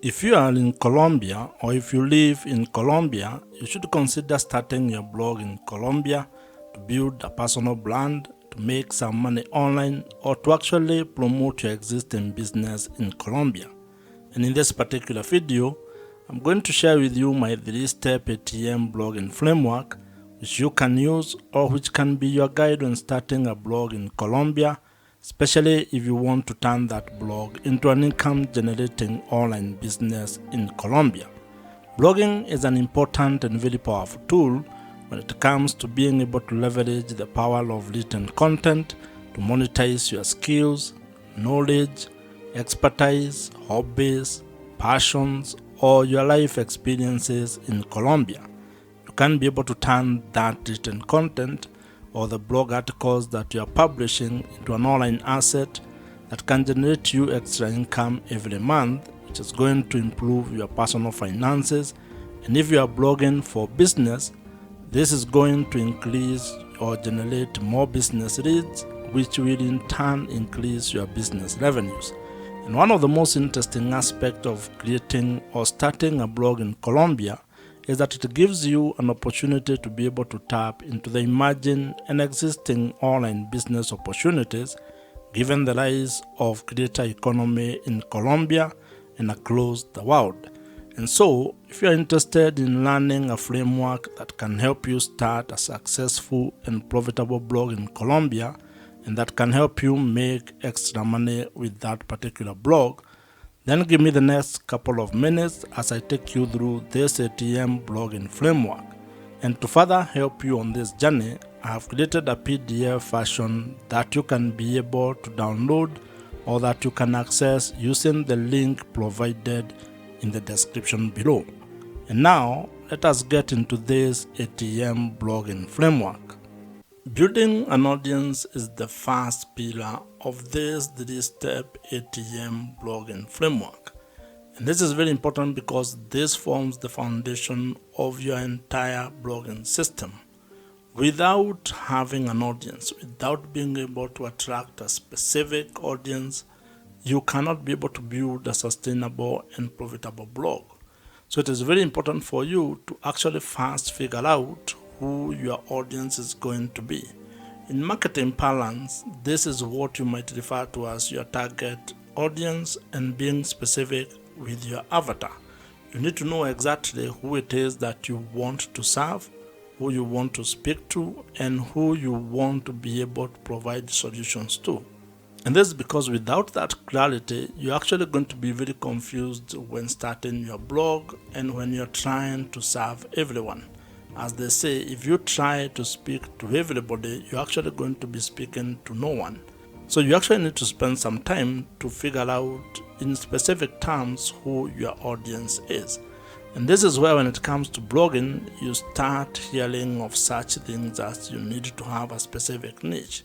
If you are in Colombia or if you live in Colombia, you should consider starting your blog in Colombia to build a personal brand, to make some money online, or to actually promote your existing business in Colombia. And in this particular video, I'm going to share with you my 3-step ATM blogging framework which you can use or which can be your guide when starting a blog in Colombia, especially if you want to turn that blog into an income-generating online business in Colombia. Blogging is an important and very powerful tool when it comes to being able to leverage the power of written content to monetize your skills, knowledge, expertise, hobbies, passions, or your life experiences in Colombia. You can be able to turn that written content or the blog articles that you are publishing into an online asset that can generate you extra income every month, which is going to improve your personal finances. And if you are blogging for business, this is going to increase or generate more business leads, which will in turn increase your business revenues. And one of the most interesting aspects of creating or starting a blog in Colombia is that it gives you an opportunity to be able to tap into the emerging and existing online business opportunities given the rise of creator economy in Colombia and across the world. And so, if you're interested in learning a framework that can help you start a successful and profitable blog in Colombia and that can help you make extra money with that particular blog, then give me the next couple of minutes as I take you through this ATM blogging framework. And to further help you on this journey, I have created a PDF version that you can be able to download or that you can access using the link provided in the description below. And now, let us get into this ATM blogging framework. Building an audience is the first pillar of this 3-step ATM blogging framework. And this is very important because this forms the foundation of your entire blogging system. Without having an audience, without being able to attract a specific audience, you cannot be able to build a sustainable and profitable blog. So it is very important for you to actually first figure out who your audience is going to be. In marketing parlance, this is what you might refer to as your target audience and being specific with your avatar. You need to know exactly who it is that you want to serve, who you want to speak to, and who you want to be able to provide solutions to. And this is because without that clarity, you're actually going to be very confused when starting your blog and when you're trying to serve everyone. As they say, if you try to speak to everybody, you're actually going to be speaking to no one. So you actually need to spend some time to figure out in specific terms who your audience is. And this is where when it comes to blogging, you start hearing of such things as you need to have a specific niche.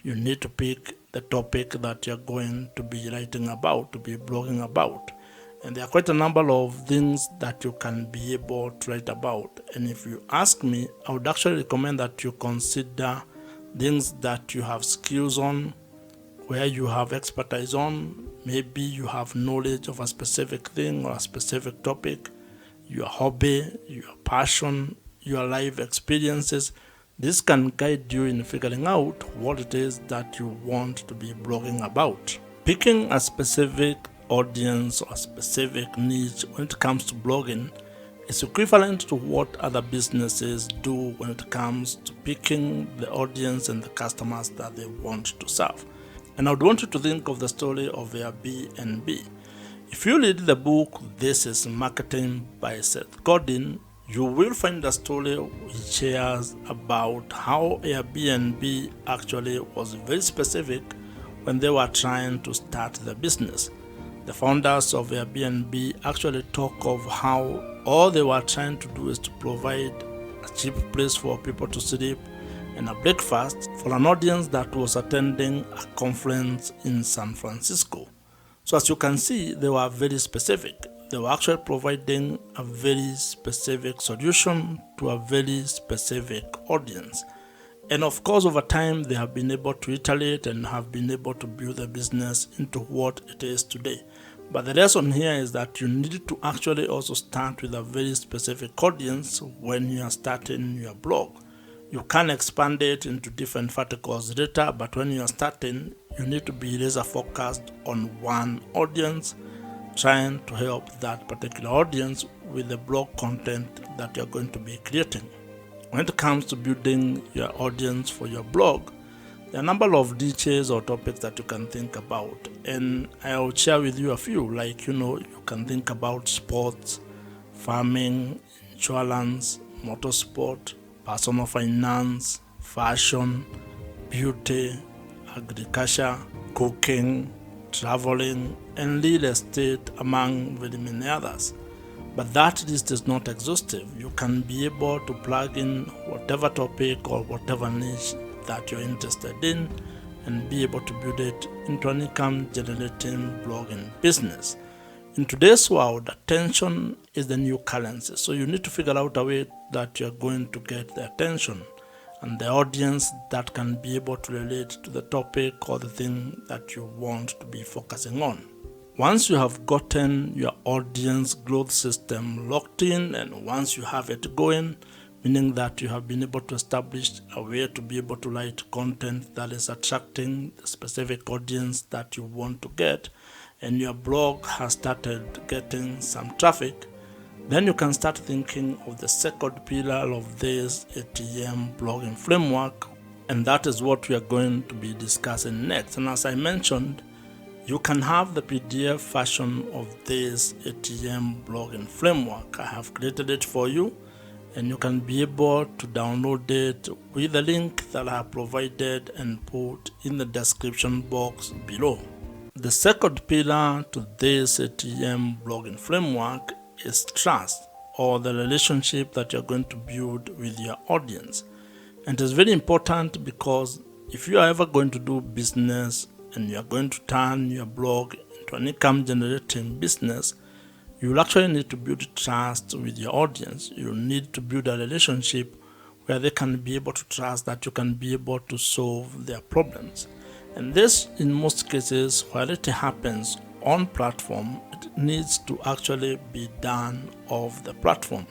You need to pick the topic that you're going to be writing about, to be blogging about. And there are quite a number of things that you can be able to write about. And if you ask me, I would actually recommend that you consider things that you have skills on, where you have expertise on. Maybe you have knowledge of a specific thing or a specific topic, your hobby, your passion, your life experiences. This can guide you in figuring out what it is that you want to be blogging about. Picking a specific audience or specific niche when it comes to blogging is equivalent to what other businesses do when it comes to picking the audience and the customers that they want to serve. And I would want you to think of the story of Airbnb. If you read the book This is Marketing by Seth Godin, you will find a story which shares about how Airbnb actually was very specific when they were trying to start the business. The founders of Airbnb actually talk of how all they were trying to do is to provide a cheap place for people to sleep and a breakfast for an audience that was attending a conference in San Francisco. So as you can see, they were very specific. They were actually providing a very specific solution to a very specific audience. And of course, over time, they have been able to iterate and have been able to build the business into what it is today. But the lesson here is that you need to actually also start with a very specific audience when you are starting your blog. You can expand it into different verticals later, but when you are starting, you need to be laser focused on one audience, trying to help that particular audience with the blog content that you're going to be creating. When it comes to building your audience for your blog, there are a number of details or topics that you can think about, and I'll share with you a few. Like, you can think about sports, farming, insurance, motorsport, personal finance, fashion, beauty, agriculture, cooking, traveling, and real estate, among very many others. But that list is not exhaustive. You can be able to plug in whatever topic or whatever niche that you're interested in and be able to build it into an income generating blogging business. In today's world, attention is the new currency. So you need to figure out a way that you're going to get the attention and the audience that can be able to relate to the topic or the thing that you want to be focusing on. Once you have gotten your audience growth system locked in, and once you have it going, meaning that you have been able to establish a way to be able to write content that is attracting the specific audience that you want to get, and your blog has started getting some traffic, then you can start thinking of the second pillar of this ATM blogging framework, and that is what we are going to be discussing next. And as I mentioned, you can have the PDF version of this ATM blogging framework. I have created it for you, and you can be able to download it with the link that I have provided and put in the description box below. The second pillar to this ATM blogging framework is trust, or the relationship that you're going to build with your audience. And it's very important because if you are ever going to do business and you are going to turn your blog into an income generating business, you will actually need to build trust with your audience. You need to build a relationship where they can be able to trust that you can be able to solve their problems. And this, in most cases, while it happens on platform, it needs to actually be done off the platform.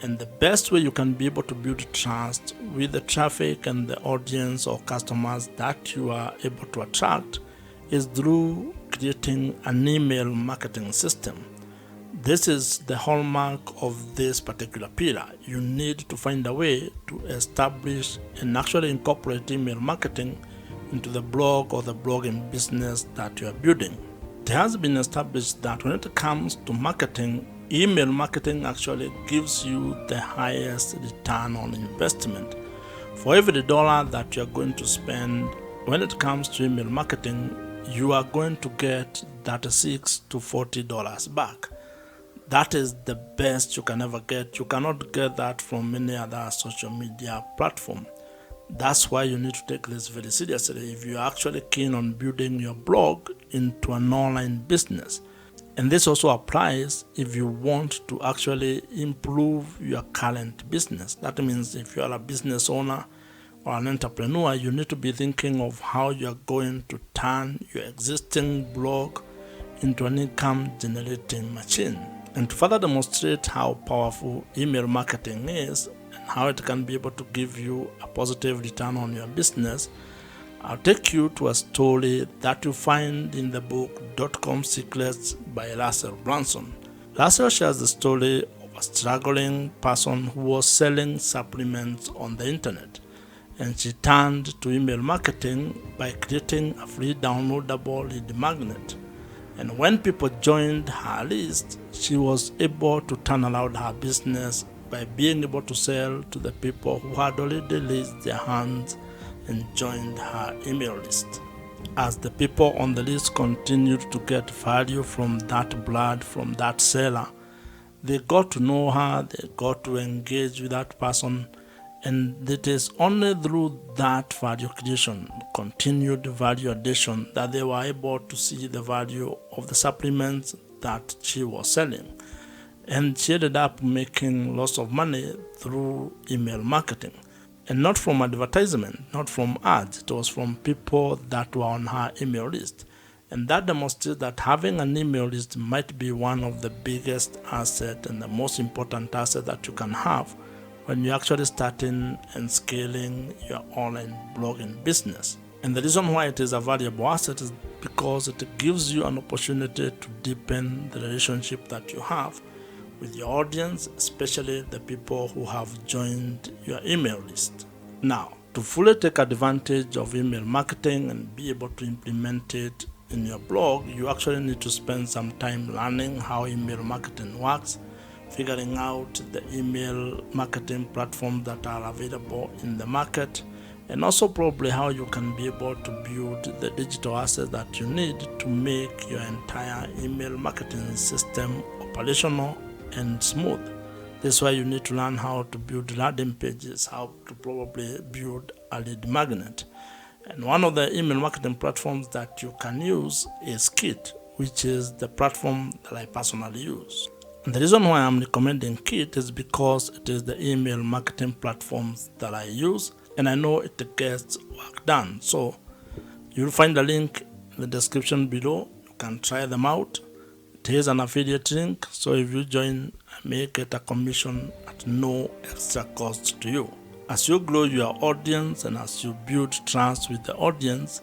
And the best way you can be able to build trust with the traffic and the audience or customers that you are able to attract is through creating an email marketing system. This is the hallmark of this particular pillar. You need to find a way to establish and actually incorporate email marketing into the blog or the blogging business that you are building. It has been established that when it comes to marketing, email marketing actually gives you the highest return on investment. For every dollar that you're going to spend when it comes to email marketing, you are going to get $36 to $40 back. That is the best you can ever get. You cannot get that from any other social media platform. That's why you need to take this very seriously if you're actually keen on building your blog into an online business. And this also applies if you want to actually improve your current business. That means if you are a business owner or an entrepreneur, you need to be thinking of how you're going to turn your existing blog into an income generating machine. And to further demonstrate how powerful email marketing is and how it can be able to give you a positive return on your business, I'll take you to a story that you find in the book .com Secrets by Russell Brunson. Russell shares the story of a struggling person who was selling supplements on the internet, and she turned to email marketing by creating a free downloadable lead magnet. And when people joined her list, she was able to turn around her business by being able to sell to the people who had already raised their hands and joined her email list. As the people on the list continued to get value from that blood, from that seller, they got to know her, they got to engage with that person, and it is only through that value creation, continued value addition, that they were able to see the value of the supplements that she was selling. And she ended up making lots of money through email marketing. And not from advertisement, not from ads. It was from people that were on her email list. And that demonstrates that having an email list might be one of the biggest assets and the most important asset that you can have when you're actually starting and scaling your online blogging business. And the reason why it is a valuable asset is because it gives you an opportunity to deepen the relationship that you have with your audience, especially the people who have joined your email list. Now, to fully take advantage of email marketing and be able to implement it in your blog, you actually need to spend some time learning how email marketing works, figuring out the email marketing platforms that are available in the market, and also probably how you can be able to build the digital assets that you need to make your entire email marketing system operational and smooth. This is why you need to learn how to build landing pages, how to probably build a lead magnet. And one of the email marketing platforms that you can use is Kit, which is the platform that I personally use. And the reason why I'm recommending Kit is because it is the email marketing platforms that I use, and I know it gets work done. So you'll find the link in the description below. You can try them out. It is an affiliate link, so if you join, I may get a commission at no extra cost to you. As you grow your audience and as you build trust with the audience,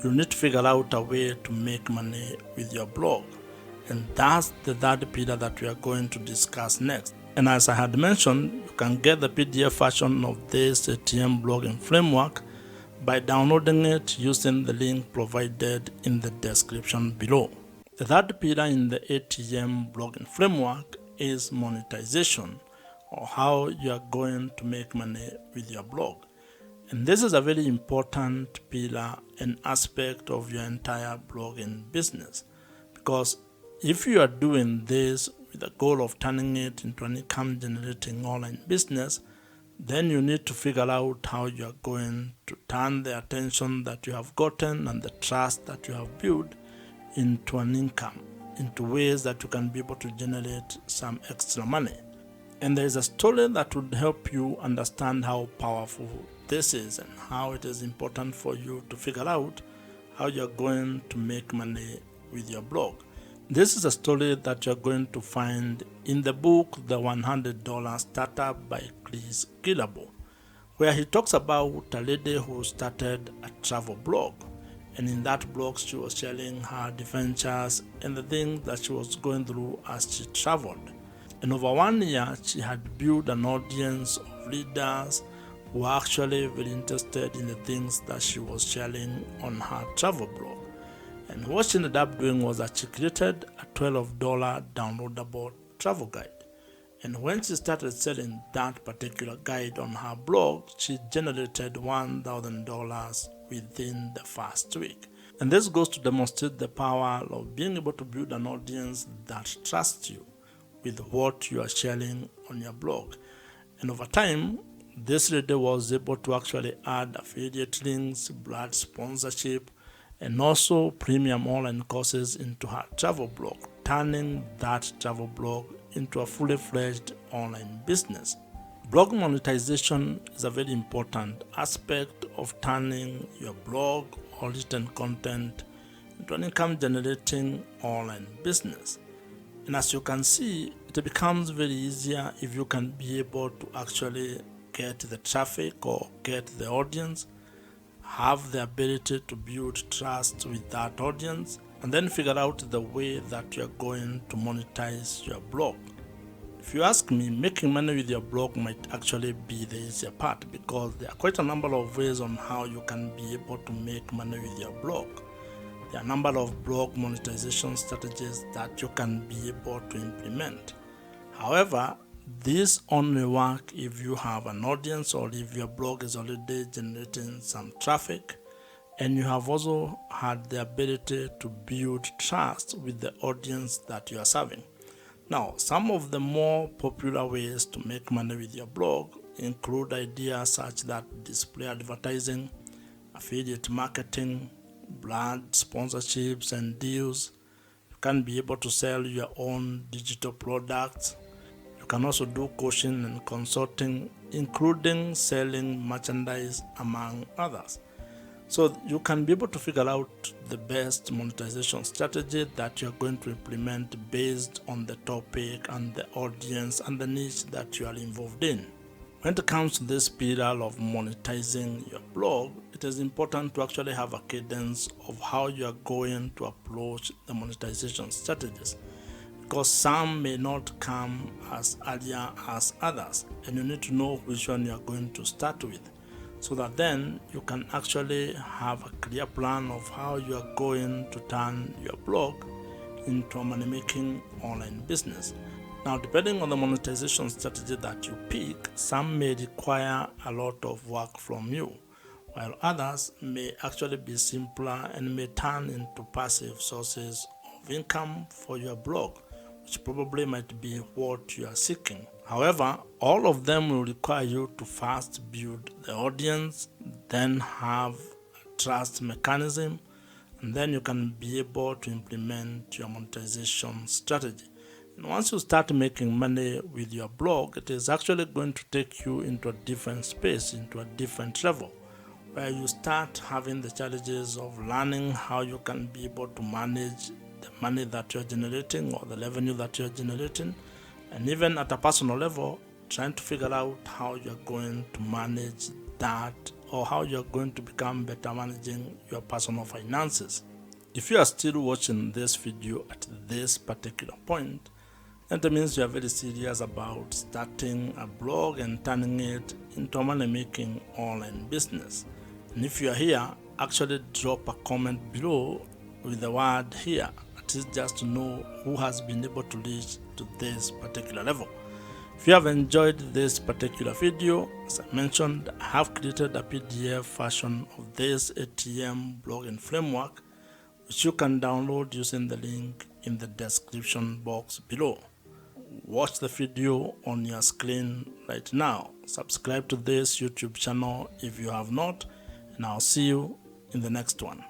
you need to figure out a way to make money with your blog. And that's the third pillar that we are going to discuss next. And as I had mentioned, you can get the PDF version of this ATM blogging framework by downloading it using the link provided in the description below. The third pillar in the ATM blogging framework is monetization, or how you are going to make money with your blog. And this is a very important pillar and aspect of your entire blogging business, because if you are doing this with the goal of turning it into an income generating online business, then you need to figure out how you are going to turn the attention that you have gotten and the trust that you have built into an income, into ways that you can be able to generate some extra money. And there is a story that would help you understand how powerful this is and how it is important for you to figure out how you're going to make money with your blog. This is a story that you're going to find in the book, The $100 Startup by Chris Gillabo, where he talks about a lady who started a travel blog. And in that blog, she was sharing her adventures and the things that she was going through as she traveled. And over 1 year, she had built an audience of readers who were actually very interested in the things that she was sharing on her travel blog. And what she ended up doing was that she created a $12 downloadable travel guide. And when she started selling that particular guide on her blog, she generated $1,000 within the first week. And this goes to demonstrate the power of being able to build an audience that trusts you with what you are sharing on your blog. And over time, this lady was able to actually add affiliate links, brand sponsorship, and also premium online courses into her travel blog, turning that travel blog into a fully fledged online business. Blog monetization is a very important aspect of turning your blog or written content into an income generating online business. And as you can see, it becomes very easier if you can be able to actually get the traffic or get the audience, have the ability to build trust with that audience, and then figure out the way that you're going to monetize your blog. If you ask me, making money with your blog might actually be the easier part, because there are quite a number of ways on how you can be able to make money with your blog. There are a number of blog monetization strategies that you can be able to implement. However, these only work if you have an audience or if your blog is already generating some traffic and you have also had the ability to build trust with the audience that you are serving. Now, some of the more popular ways to make money with your blog include ideas such that display advertising, affiliate marketing, brand sponsorships and deals. You can be able to sell your own digital products. You can also do coaching and consulting, including selling merchandise, among others. So you can be able to figure out the best monetization strategy that you're going to implement based on the topic and the audience and the niche that you are involved in. When it comes to this spiral of monetizing your blog, it is important to actually have a cadence of how you are going to approach the monetization strategies, because some may not come as earlier as others, and you need to know which one you are going to start with, so that then you can actually have a clear plan of how you are going to turn your blog into a money-making online business. Now, depending on the monetization strategy that you pick, some may require a lot of work from you, while others may actually be simpler and may turn into passive sources of income for your blog, which probably might be what you are seeking. However, all of them will require you to first build the audience, then have a trust mechanism, and then you can be able to implement your monetization strategy. And once you start making money with your blog, it is actually going to take you into a different space, into a different level, where you start having the challenges of learning how you can be able to manage the money that you're generating or the revenue that you're generating, and even at a personal level, trying to figure out how you're going to manage that, or how you're going to become better managing your personal finances. If you are still watching this video at this particular point, then it means you are very serious about starting a blog and turning it into a money-making online business. And if you are here, actually drop a comment below with the word "here," at least just to know who has been able to reach to this particular level. If you have enjoyed this particular video, as I mentioned, I have created a PDF version of this ATM blogging framework, which you can download using the link in the description box below. Watch the video on your screen right now. Subscribe to this YouTube channel if you have not, and I'll see you in the next one.